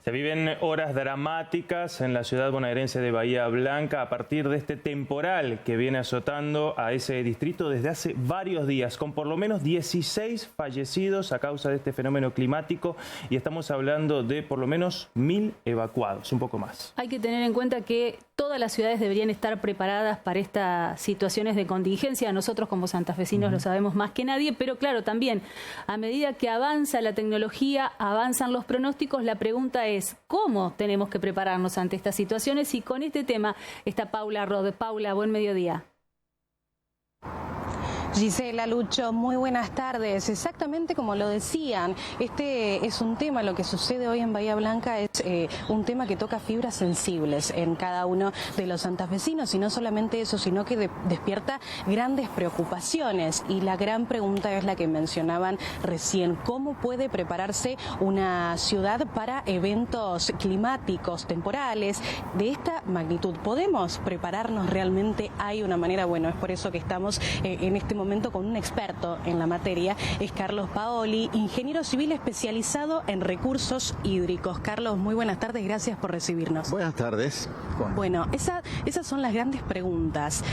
Se viven horas dramáticas en la ciudad bonaerense de Bahía Blanca a partir de este temporal que viene azotando a ese distrito desde hace varios días, con por lo menos 16 fallecidos a causa de este fenómeno climático, y estamos hablando de por lo menos 1000 evacuados, un poco más. Hay que tener en cuenta que todas las ciudades deberían estar preparadas para estas situaciones de contingencia. Nosotros como santafesinos lo sabemos más que nadie, pero claro, también a medida que avanza la tecnología, avanzan los pronósticos, la pregunta es ¿cómo tenemos que prepararnos ante estas situaciones? Y con este tema está Paula Rode. Paula, buen mediodía. Gisela, Lucho, muy buenas tardes. Exactamente como lo decían, este es un tema, lo que sucede hoy en Bahía Blanca es un tema que toca fibras sensibles en cada uno de los santafesinos, y no solamente eso, sino que despierta grandes preocupaciones. Y la gran pregunta es la que mencionaban recién: ¿cómo puede prepararse una ciudad para eventos climáticos temporales de esta magnitud? ¿Podemos prepararnos realmente? ¿Hay una manera? Bueno, es por eso que estamos en este momento con un experto en la materia. Es Carlos Paoli, ingeniero civil especializado en recursos hídricos. Carlos, muy buenas tardes, gracias por recibirnos. Buenas tardes. Bueno, esas son las grandes preguntas.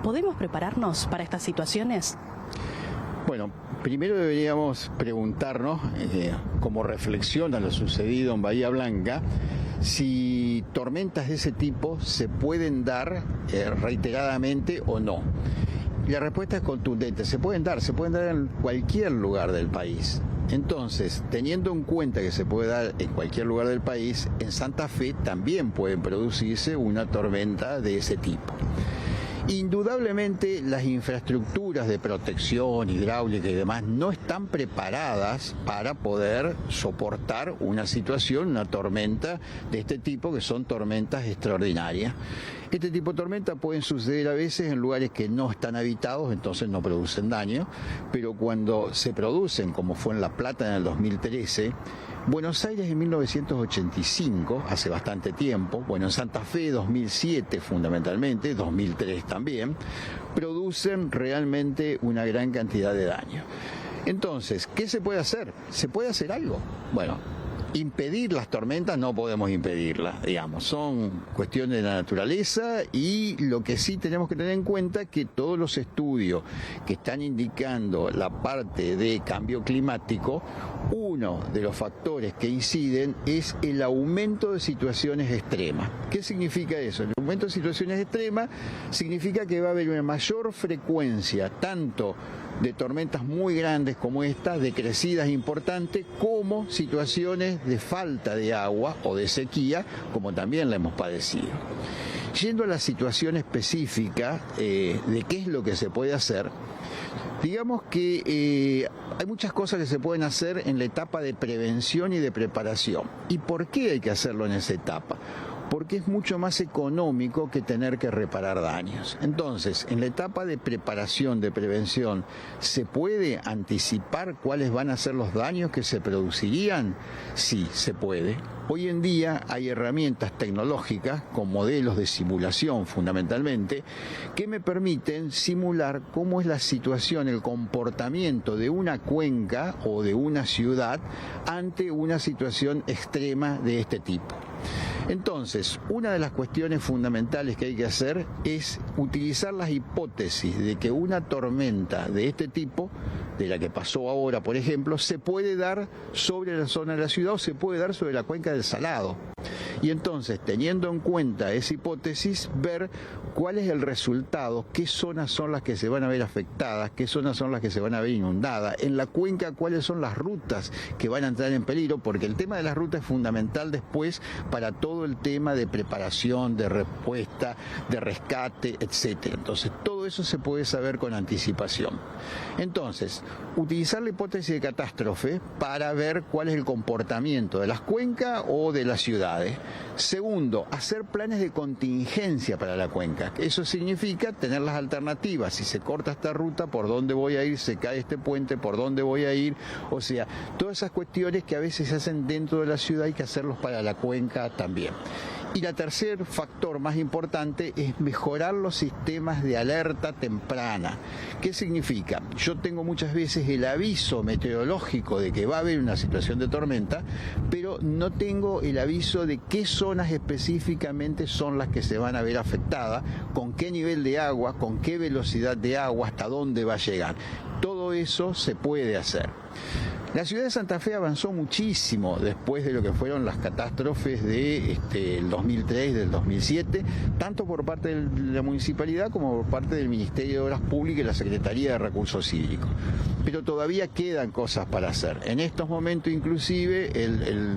¿Podemos prepararnos para estas situaciones? Bueno, primero deberíamos preguntarnos, como reflexión a lo sucedido en Bahía Blanca, si tormentas de ese tipo se pueden dar reiteradamente o no. La respuesta es contundente: se pueden dar en cualquier lugar del país. Entonces, teniendo en cuenta que se puede dar en cualquier lugar del país, en Santa Fe también pueden producirse una tormenta de ese tipo. Indudablemente las infraestructuras de protección hidráulica y demás no están preparadas para poder soportar una situación, una tormenta de este tipo, que son tormentas extraordinarias. Este tipo de tormentas pueden suceder a veces en lugares que no están habitados, entonces no producen daño, pero cuando se producen, como fue en La Plata en el 2013, Buenos Aires en 1985, hace bastante tiempo, bueno, en Santa Fe 2007 fundamentalmente, 2003 también, producen realmente una gran cantidad de daño. Entonces, ¿qué se puede hacer? ¿Se puede hacer algo? Bueno, impedir las tormentas no podemos impedirlas, digamos, son cuestiones de la naturaleza, y lo que sí tenemos que tener en cuenta es que todos los estudios que están indicando la parte de cambio climático, uno de los factores que inciden es el aumento de situaciones extremas. ¿Qué significa eso? El aumento de situaciones extremas significa que va a haber una mayor frecuencia tanto de tormentas muy grandes como estas, decrecidas importantes, como situaciones de falta de agua o de sequía, como también la hemos padecido. Yendo a la situación específica de qué es lo que se puede hacer, digamos que hay muchas cosas que se pueden hacer en la etapa de prevención y de preparación. ¿Y por qué hay que hacerlo en esa etapa? Porque es mucho más económico que tener que reparar daños. Entonces, en la etapa de preparación, de prevención, ¿se puede anticipar cuáles van a ser los daños que se producirían? Sí, se puede. Hoy en día hay herramientas tecnológicas con modelos de simulación fundamentalmente que me permiten simular cómo es la situación, el comportamiento de una cuenca o de una ciudad ante una situación extrema de este tipo. Entonces, una de las cuestiones fundamentales que hay que hacer es utilizar las hipótesis de que una tormenta de este tipo, de la que pasó ahora, por ejemplo, se puede dar sobre la zona de la ciudad o se puede dar sobre la cuenca del Salado. Y entonces, teniendo en cuenta esa hipótesis, ver cuál es el resultado, qué zonas son las que se van a ver afectadas, qué zonas son las que se van a ver inundadas, en la cuenca cuáles son las rutas que van a entrar en peligro, porque el tema de las rutas es fundamental después para todo el tema de preparación, de respuesta, de rescate, etcétera. Entonces, todo eso se puede saber con anticipación. Entonces, utilizar la hipótesis de catástrofe para ver cuál es el comportamiento de las cuencas o de las ciudades. Segundo, hacer planes de contingencia para la cuenca. Eso significa tener las alternativas. Si se corta esta ruta, ¿por dónde voy a ir? Se cae este puente, ¿por dónde voy a ir? O sea, todas esas cuestiones que a veces se hacen dentro de la ciudad hay que hacerlos para la cuenca también. Y el tercer factor más importante es mejorar los sistemas de alerta temprana. ¿Qué significa? Yo tengo muchas veces el aviso meteorológico de que va a haber una situación de tormenta, pero no tengo el aviso de qué zonas específicamente son las que se van a ver afectadas, con qué nivel de agua, con qué velocidad de agua, hasta dónde va a llegar. Todo eso se puede hacer. La ciudad de Santa Fe avanzó muchísimo después de lo que fueron las catástrofes del 2003 y del 2007, tanto por parte de la municipalidad como por parte del Ministerio de Obras Públicas y la Secretaría de Recursos Hídricos. Pero todavía quedan cosas para hacer. En estos momentos inclusive el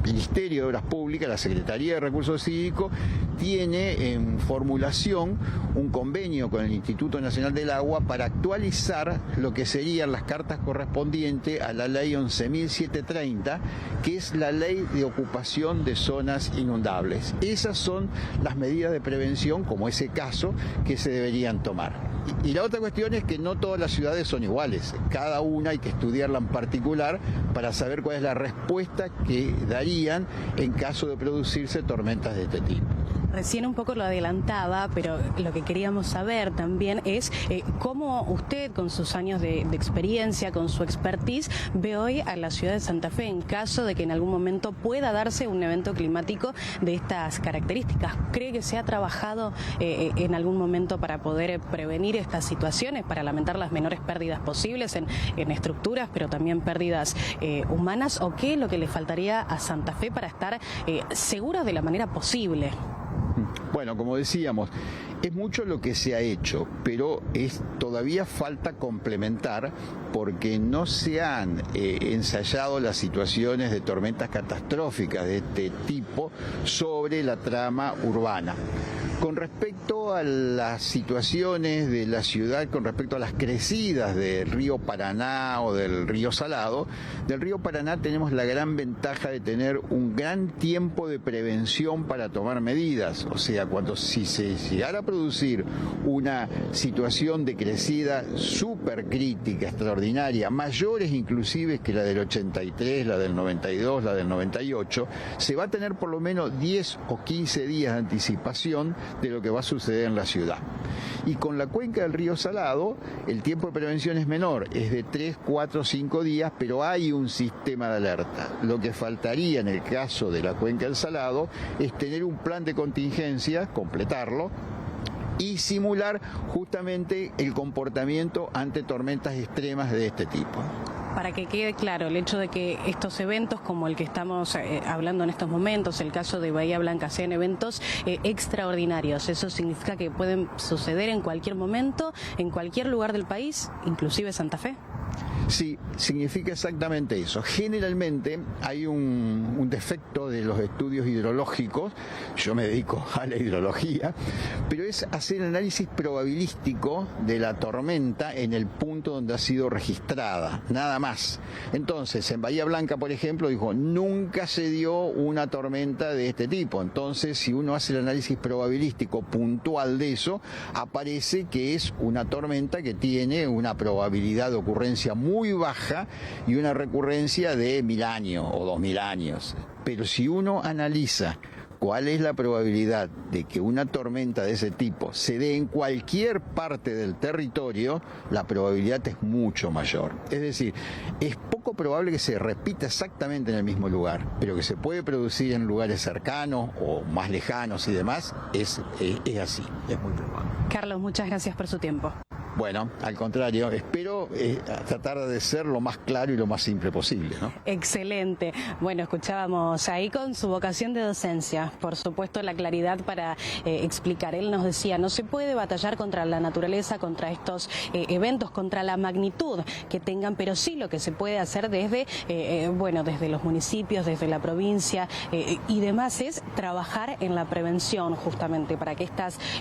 Ministerio de Obras Públicas, la Secretaría de Recursos Hídricos, tiene en formulación un convenio con el Instituto Nacional del Agua para actualizar lo que serían las cartas correspondientes a la ley 11.730, que es la ley de ocupación de zonas inundables. Esas son las medidas de prevención, como ese caso, que se deberían tomar. Y la otra cuestión es que no todas las ciudades son iguales. Cada una hay que estudiarla en particular para saber cuál es la respuesta que darían en caso de producirse tormentas de este tipo. Recién un poco lo adelantaba, pero lo que queríamos saber también es cómo usted, con sus años de experiencia, con su expertise, ve hoy a la ciudad de Santa Fe en caso de que en algún momento pueda darse un evento climático de estas características. ¿Cree que se ha trabajado en algún momento para poder prevenir estas situaciones, para lamentar las menores pérdidas posibles en estructuras, pero también pérdidas humanas? ¿O qué es lo que le faltaría a Santa Fe para estar seguros de la manera posible? Bueno, como decíamos, es mucho lo que se ha hecho, pero todavía falta complementar porque no se han ensayado las situaciones de tormentas catastróficas de este tipo sobre la trama urbana. Con respecto a las situaciones de la ciudad, con respecto a las crecidas del río Paraná o del río Salado, del río Paraná tenemos la gran ventaja de tener un gran tiempo de prevención para tomar medidas. O sea, si se llegara a producir una situación de crecida súper crítica, extraordinaria, mayores inclusive que la del 83, la del 92, la del 98, se va a tener por lo menos 10 o 15 días de anticipación de lo que va a suceder en la ciudad. Y con la cuenca del río Salado, el tiempo de prevención es menor, es de 3, 4, 5 días, pero hay un sistema de alerta. Lo que faltaría en el caso de la cuenca del Salado es tener un plan de contingencia, completarlo, y simular justamente el comportamiento ante tormentas extremas de este tipo. Para que quede claro, el hecho de que estos eventos como el que estamos hablando en estos momentos, el caso de Bahía Blanca, sean eventos extraordinarios, ¿eso significa que pueden suceder en cualquier momento, en cualquier lugar del país, inclusive Santa Fe? Sí, significa exactamente eso. Generalmente hay un defecto de los estudios hidrológicos, yo me dedico a la hidrología, pero es hacer análisis probabilístico de la tormenta en el punto donde ha sido registrada, nada más. Entonces, en Bahía Blanca, por ejemplo, dijo, nunca se dio una tormenta de este tipo. Entonces, si uno hace el análisis probabilístico puntual de eso, aparece que es una tormenta que tiene una probabilidad de ocurrencia muy baja y una recurrencia de 1000 años o 2000 años. Pero si uno analiza cuál es la probabilidad de que una tormenta de ese tipo se dé en cualquier parte del territorio, la probabilidad es mucho mayor. Es decir, es poco probable que se repita exactamente en el mismo lugar, pero que se puede producir en lugares cercanos o más lejanos y demás, es así, es muy probable. Carlos, muchas gracias por su tiempo. Bueno, al contrario, espero tratar de ser lo más claro y lo más simple posible, ¿no? Excelente. Bueno, escuchábamos ahí con su vocación de docencia, por supuesto la claridad para explicar. Él nos decía, no se puede batallar contra la naturaleza, contra estos eventos, contra la magnitud que tengan, pero sí lo que se puede hacer desde, desde los municipios, desde la provincia y demás es trabajar en la prevención justamente para que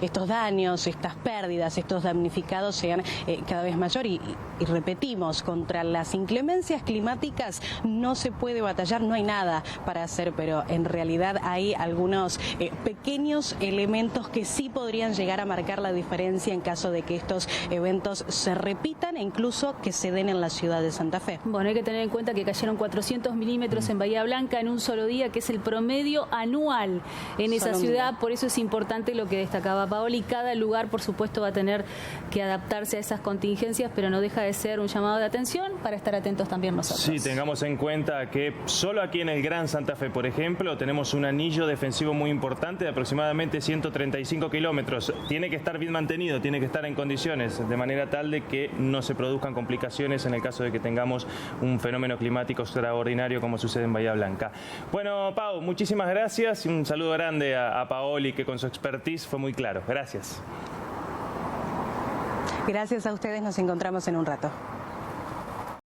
estos daños, estas pérdidas, estos damnificados sean cada vez mayor y repetimos, contra las inclemencias climáticas no se puede batallar, no hay nada para hacer, pero en realidad hay algunos pequeños elementos que sí podrían llegar a marcar la diferencia en caso de que estos eventos se repitan e incluso que se den en la ciudad de Santa Fe. Bueno, hay que tener en cuenta que cayeron 400 milímetros en Bahía Blanca en un solo día, que es el promedio anual en esa ciudad. Por eso es importante lo que destacaba Paola, y cada lugar, por supuesto, va a tener que adaptarse a esas contingencias, pero no deja de ser un llamado de atención para estar atentos también nosotros. Sí, tengamos en cuenta que solo aquí en el Gran Santa Fe, por ejemplo, tenemos un anillo defensivo muy importante de aproximadamente 135 kilómetros. Tiene que estar bien mantenido, tiene que estar en condiciones, de manera tal de que no se produzcan complicaciones en el caso de que tengamos un fenómeno climático extraordinario como sucede en Bahía Blanca. Bueno, Pau, muchísimas gracias y un saludo grande a Paoli, que con su expertise fue muy claro. Gracias. Gracias a ustedes, nos encontramos en un rato.